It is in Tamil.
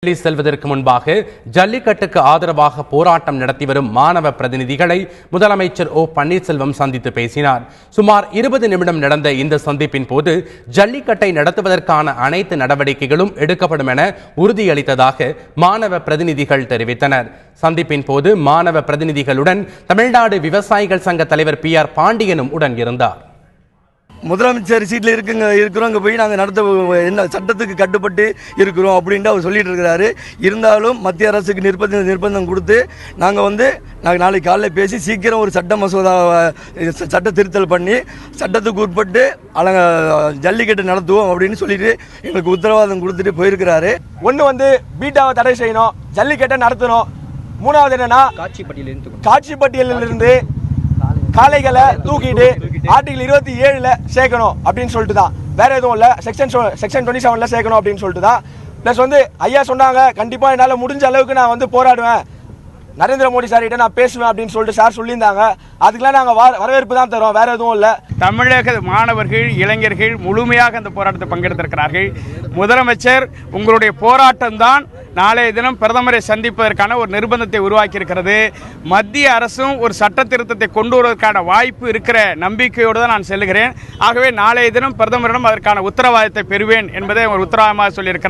டெல்லி செல்வதற்கு முன்பாக ஜல்லிக்கட்டுக்கு ஆதரவாக போராட்டம் நடத்தி வரும் மாணவ பிரதிநிதிகளை முதலமைச்சர் ஓ பன்னீர்செல்வம் சந்தித்து பேசினார். சுமார் 20 நிமிடம் நடந்த இந்த சந்திப்பின் போது ஜல்லிக்கட்டை நடத்துவதற்கான அனைத்து நடவடிக்கைகளும் எடுக்கப்படும் என உறுதியளித்ததாக மாணவ பிரதிநிதிகள் தெரிவித்தனர். சந்திப்பின் போது மாணவ பிரதிநிதிகளுடன் தமிழ்நாடு விவசாயிகள் சங்க தலைவர் PR பாண்டியனும் உடன் இருந்தார். முதலமைச்சர் சீட்டில் இருக்கிறோம், அங்கே போய் நாங்கள் நடத்த என்ன சட்டத்துக்கு கட்டுப்பட்டு இருக்கிறோம் அப்படின்ட்டு அவர் சொல்லிட்டு இருக்கிறாரு. இருந்தாலும் மத்திய அரசுக்கு நிர்பந்தம் கொடுத்து நாங்கள் நாளைக்கு காலையில் பேசி சீக்கிரம் ஒரு சட்ட மசோதா சட்ட திருத்தல் பண்ணி சட்டத்துக்கு உட்பட்டு ஜல்லிக்கட்டு நடத்துவோம் அப்படின்னு சொல்லிட்டு எங்களுக்கு உத்தரவாதம் கொடுத்துட்டு போயிருக்கிறாரு. ஒன்று பீட்டாவை தடை செய்யணும், ஜல்லிக்கட்டை நடத்தணும். மூணாவது என்னன்னா காட்சி பட்டியலிலிருந்து காளைகளை தூக்கிட்டு ஆர்டிகல் 27 சேர்க்கணும் அப்படின்னு சொல்லிட்டு தான், வேற எதுவும் இல்லை. செக்ஷன் 27 சேர்க்கணும் அப்படின்னு சொல்லிட்டு தான். பிளஸ் ஐயா சொன்னாங்க, கண்டிப்பாக என்னால் முடிஞ்ச அளவுக்கு நான் போராடுவேன், நரேந்திர மோடி சார் கிட்ட நான் பேசுவேன் அப்படின்னு சொல்லிட்டு சார் சொல்லியிருந்தாங்க. அதுக்கெல்லாம் நாங்கள் வரவேற்பு தான் தரோம், வேற எதுவும் இல்லை. தமிழக மாணவர்கள் இளைஞர்கள் முழுமையாக அந்த போராட்டத்தை பங்கெடுத்திருக்கிறார்கள். முதலமைச்சர் உங்களுடைய போராட்டம் தான் நாளைய தினம் பிரதமரை சந்திப்பதற்கான ஒரு நிர்பந்தத்தை உருவாக்கி இருக்கிறது. மத்திய அரசும் ஒரு சட்ட திருத்தத்தை கொண்டு வருவதற்கான வாய்ப்பு இருக்கிற நம்பிக்கையோடு தான் நான் செல்கிறேன். ஆகவே நாளைய தினம் பிரதமரிடம் அதற்கான உத்தரவாதத்தை பெறுவேன் என்பதை ஒரு உத்தரவாதமாக சொல்லியிருக்கிறார்.